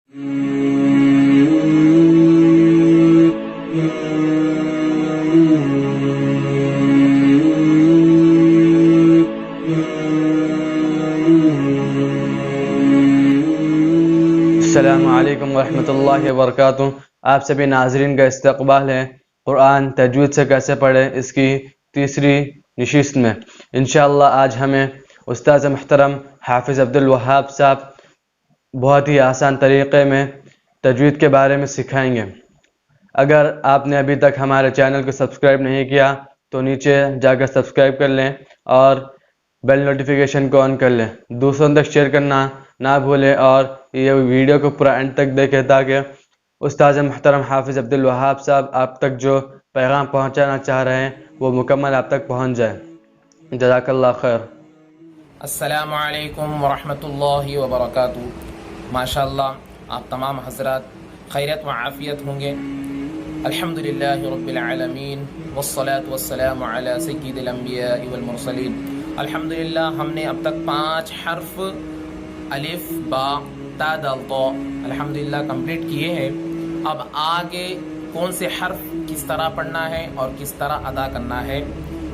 السلام علیکم ورحمۃ اللہ وبرکاتہ۔ آپ سبھی ناظرین کا استقبال ہے قرآن تجوید سے کیسے پڑھیں اس کی تیسری نشست میں۔ انشاءاللہ آج ہمیں استاذ محترم حافظ عبدالوہاب صاحب بہت ہی آسان طریقے میں تجوید کے بارے میں سکھائیں گے۔ اگر آپ نے ابھی تک ہمارے چینل کو سبسکرائب نہیں کیا تو نیچے جا کر سبسکرائب کر لیں اور بیل نوٹیفیکیشن کو آن کر لیں۔ دوسروں تک شیئر کرنا نہ بھولیں اور یہ ویڈیو کو پورا اینڈ تک دیکھیں تاکہ استاذ محترم حافظ عبدالوہاب صاحب آپ تک جو پیغام پہنچانا چاہ رہے ہیں وہ مکمل آپ تک پہنچ جائے۔ جزاک اللہ خیر۔ السلام علیکم ورحمۃ اللہ وبرکاتہ۔ ماشاءاللہ آپ تمام حضرات خیریت و عافیت ہوں گے۔ الحمدللہ رب العالمین والصلاة والسلام علی سید الانبیاء والمرسلین۔ الحمدللہ ہم نے اب تک 5 حرف الف با تا دال طا الحمدللہ کمپلیٹ کیے ہیں۔ اب آگے کون سے حرف کس طرح پڑھنا ہے اور کس طرح ادا کرنا ہے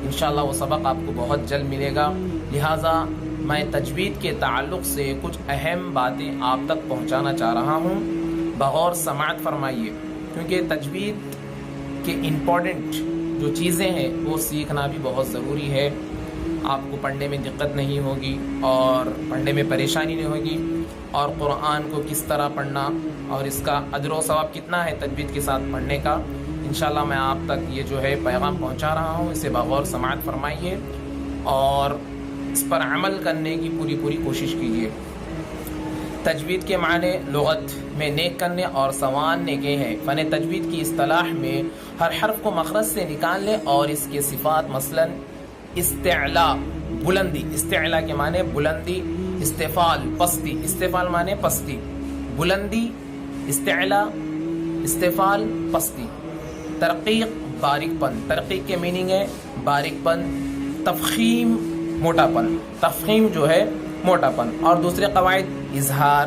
انشاءاللہ وہ سبق آپ کو بہت جلد ملے گا، لہٰذا میں تجوید کے تعلق سے کچھ اہم باتیں آپ تک پہنچانا چاہ رہا ہوں، بغور سماعت فرمائیے، کیونکہ تجوید کے امپورٹنٹ جو چیزیں ہیں وہ سیکھنا بھی بہت ضروری ہے۔ آپ کو پڑھنے میں دقت نہیں ہوگی اور پڑھنے میں پریشانی نہیں ہوگی، اور قرآن کو کس طرح پڑھنا اور اس کا اجر و ثواب کتنا ہے تجوید کے ساتھ پڑھنے کا، انشاءاللہ میں آپ تک یہ جو ہے پیغام پہنچا رہا ہوں، اسے بغور سماعت فرمائیے اور اس پر عمل کرنے کی پوری کوشش کیجیے۔ تجوید کے معنی لغت میں نیک کرنے اور سنوارنے کے ہیں۔ فن تجوید کی اصطلاح میں ہر حرف کو مخرج سے نکالنے اور اس کے صفات، مثلا استعلا بلندی، استعلا کے معنی بلندی، استفال پستی، استفال معنی پستی، بلندی استعلا، استفال پستی، ترقیق باریک پن، ترقیق کے میننگ ہے باریک پن، تفخیم موٹا پن، تفخیم جو ہے موٹا پن، اور دوسرے قواعد اظہار،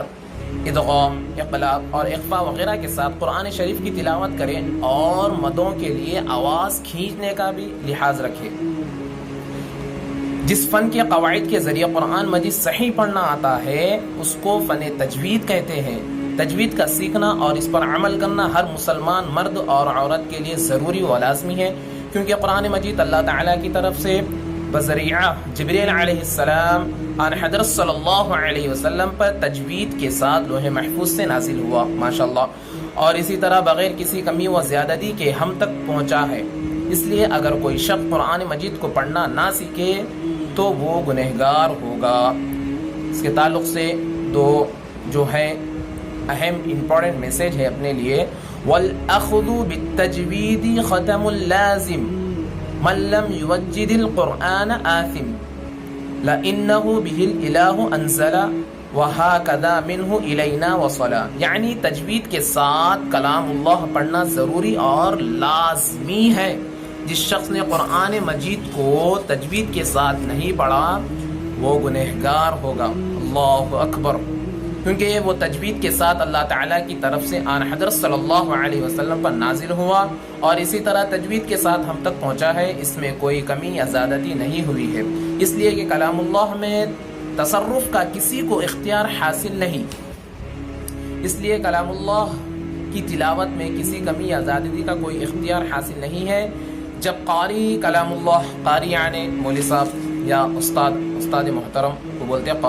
ادغام، اقلاب اور اخفاء وغیرہ کے ساتھ قرآن شریف کی تلاوت کریں اور مدوں کے لیے آواز کھینچنے کا بھی لحاظ رکھیں۔ جس فن کے قواعد کے ذریعے قرآن مجید صحیح پڑھنا آتا ہے اس کو فن تجوید کہتے ہیں۔ تجوید کا سیکھنا اور اس پر عمل کرنا ہر مسلمان مرد اور عورت کے لیے ضروری و لازمی ہے، کیونکہ قرآن مجید اللہ تعالیٰ کی طرف سے بذریعہ جبریل علیہ السلام اور حضرت صلی اللہ علیہ وسلم پر تجوید کے ساتھ لوح محفوظ سے نازل ہوا ماشاءاللہ، اور اسی طرح بغیر کسی کمی و زیادتی کے ہم تک پہنچا ہے۔ اس لیے اگر کوئی شخص قرآن مجید کو پڑھنا نہ سیکھے تو وہ گنہگار ہوگا۔ اس کے تعلق سے دو جو ہے اہم امپورٹنٹ میسج ہے اپنے لیے، وَالْأَخْذُ بِالتَّجْوِيدِ خَتَمُ اللَّازِمِ مَنْ لَمْ يُوَجِّدِ الْقُرْآنَ آثِمِ لَإِنَّهُ بِهِ الْإِلَهُ أَنزَلَ وَهَكَذَا مِنْهُ إِلَيْنَا وَصَلَا، یعنی تجوید کے ساتھ کلام اللہ پڑھنا ضروری اور لازمی ہے۔ جس شخص نے قرآن مجید کو تجوید کے ساتھ نہیں پڑھا وہ گنہگار ہوگا۔ اللہ اکبر، کیونکہ وہ تجوید کے ساتھ اللہ تعالیٰ کی طرف سے آن حضرت صلی اللہ علیہ وسلم پر نازل ہوا اور اسی طرح تجوید کے ساتھ ہم تک پہنچا ہے، اس میں کوئی کمی یا زیادتی نہیں ہوئی ہے، اس لیے کہ کلام اللہ میں تصرف کا کسی کو اختیار حاصل نہیں، اس لیے کلام اللہ کی تلاوت میں کسی کمی یا زیادتی کا کوئی اختیار حاصل نہیں ہے۔ جب قاری کلام اللہ، قاری یعنی مولوی صاحب یا استاد محترم کو بولتے ہیں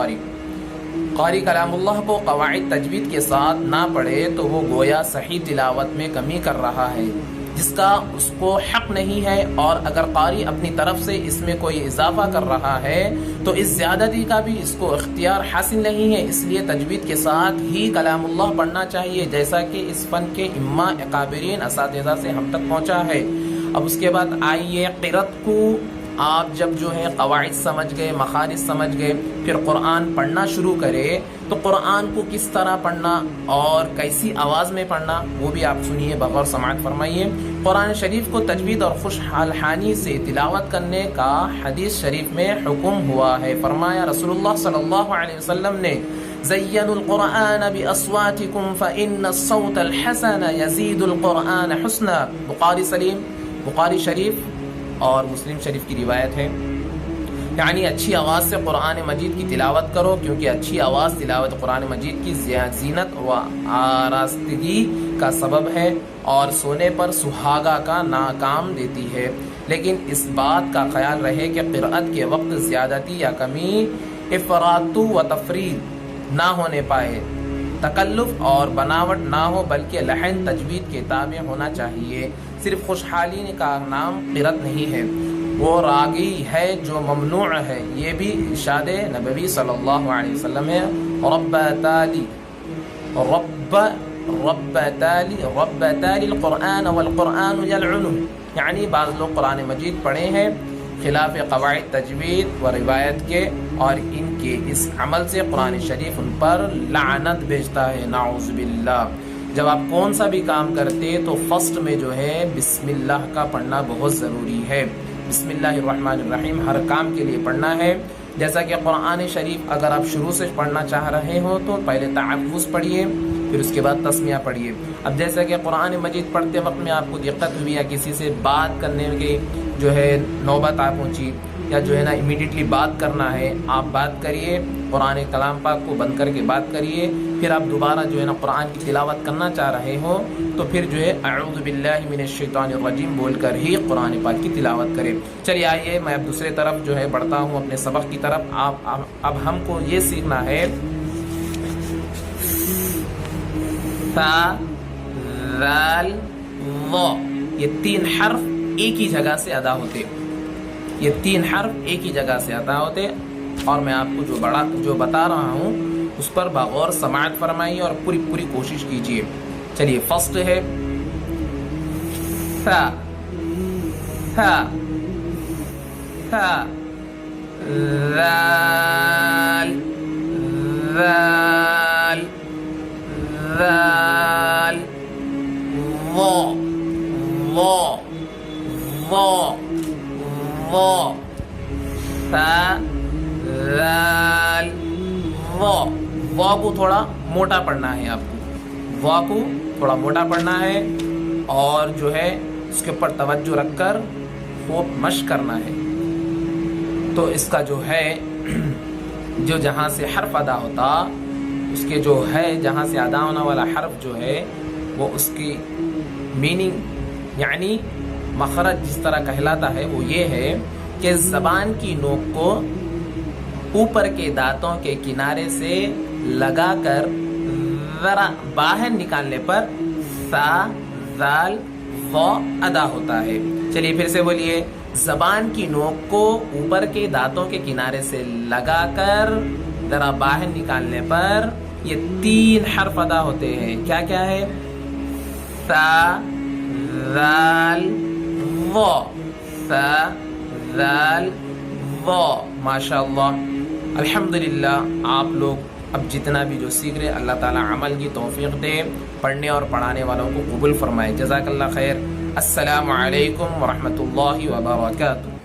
قاری کلام اللہ کو قواعد تجوید کے ساتھ نہ پڑھے تو وہ گویا صحیح تلاوت میں کمی کر رہا ہے جس کا اس کو حق نہیں ہے، اور اگر قاری اپنی طرف سے اس میں کوئی اضافہ کر رہا ہے تو اس زیادتی کا بھی اس کو اختیار حاصل نہیں ہے۔ اس لیے تجوید کے ساتھ ہی کلام اللہ پڑھنا چاہیے، جیسا کہ اس فن کے اماں اکابرین اساتذہ سے ہم تک پہنچا ہے۔ اب اس کے بعد آئیے قرأت کو آپ جب جو ہے قواعد سمجھ گئے، مخارج سمجھ گئے، پھر قرآن پڑھنا شروع کرے تو قرآن کو کس طرح پڑھنا اور کیسی آواز میں پڑھنا وہ بھی آپ سنیے، بغور سماعت فرمائیے۔ قرآن شریف کو تجوید اور خوشحال حانی سے تلاوت کرنے کا حدیث شریف میں حکم ہوا ہے۔ فرمایا رسول اللہ صلی اللہ علیہ وسلم نے زینوا القرآن بأصواتکم فإن الصوت الحسن یزید القرآن حسنا، بخاری شریف اور مسلم شریف کی روایت ہے. یعنی اچھی آواز سے قرآن مجید کی تلاوت کرو، کیونکہ اچھی آواز تلاوت قرآن مجید کی زینت و آراستگی کا سبب ہے اور سونے پر سہاگا کا ناکام دیتی ہے. لیکن اس بات کا خیال رہے کہ قرأت کے وقت زیادتی یا کمی، افراط و تفرید نہ ہونے پائے، تکلف اور بناوٹ نہ ہو، بلکہ لحن تجوید کے تابع ہونا چاہیے. صرف خوشحالی کا نام قرأت نہیں ہے، وہ راگی ہے جو ممنوع ہے. یہ بھی ارشاد نبوی صلی اللہ علیہ وسلم ہے. رب تالی القرآن والقرآن یلعنہ، یعنی بعض لوگ قرآن مجید پڑھے ہیں خلاف قواعد تجوید و روایت کے، اور ان کے اس عمل سے قرآن شریف ان پر لعنت بھیجتا ہے، نعوذ باللہ. جب آپ کون سا بھی کام کرتے تو فرسٹ میں جو ہے بسم اللہ کا پڑھنا بہت ضروری ہے. بسم اللہ الرحمن الرحیم ہر کام کے لیے پڑھنا ہے. جیسا کہ قرآن شریف اگر آپ شروع سے پڑھنا چاہ رہے ہو تو پہلے تعوذ پڑھیے، پھر اس کے بعد تسمیہ پڑھیے. اب جیسا کہ قرآن مجید پڑھتے وقت میں آپ کو دقت ہوئی یا کسی سے بات کرنے کی جو ہے نوبت آپ پہنچی، یا جو ہے نا امیڈیٹلی بات کرنا ہے، آپ بات کریے، قرآن کلام پاک کو بند کر کے بات کریے. پھر آپ دوبارہ جو ہے نا قرآن کی تلاوت کرنا چاہ رہے ہو تو پھر جو ہے اعوذ باللہ من الشیطان الرجیم بول کر ہی قرآن پاک کی تلاوت کریں. چلیے آئیے میں اب دوسرے طرف جو ہے بڑھتا ہوں اپنے سبق کی طرف. اب ہم کو یہ سیکھنا ہے ثا ذال ظا، یہ تین حرف ایک ہی جگہ سے ادا ہوتے، یہ تین حرف ایک ہی جگہ سے ادا ہوتے. اور میں آپ کو جو بتا رہا ہوں اس پر بغور سماعت فرمائیے اور پوری کوشش کیجیے. چلیے فرسٹ ہے ثا، ثا، ثا، ذال، ذال، ذال، ظا، ظا، ظا، ظا، ثا، ذال، ظا. وا کو تھوڑا موٹا پڑھنا ہے آپ کو، وا کو تھوڑا موٹا پڑھنا ہے اور جو ہے اس کے اوپر توجہ رکھ کر خوب مشق کرنا ہے. تو اس کا جو ہے جو جہاں سے حرف ادا ہوتا، اس کے جو ہے جہاں سے ادا ہونے والا حرف جو ہے وہ اس کی میننگ یعنی مخرج جس طرح کہلاتا ہے وہ یہ ہے کہ زبان کی نوک کو اوپر کے دانتوں کے کنارے سے لگا کر ذرا باہر نکالنے پر ثا، ذال، ظا ادا ہوتا ہے. چلیے پھر سے بولیے. زبان کی نوک کو اوپر کے دانتوں کے کنارے سے لگا کر ذرا باہر نکالنے پر یہ تین حرف ادا ہوتے ہیں. کیا کیا ہے؟ ثا، ذال، ظا، ثا، ذال، ظا. ماشاءاللہ، الحمدللہ. آپ لوگ اب جتنا بھی جو سیکھ رہے اللہ تعالیٰ عمل کی توفیق دے، پڑھنے اور پڑھانے والوں کو قبول فرمائے. جزاک اللہ خیر. السلام علیکم ورحمۃ اللہ وبرکاتہ.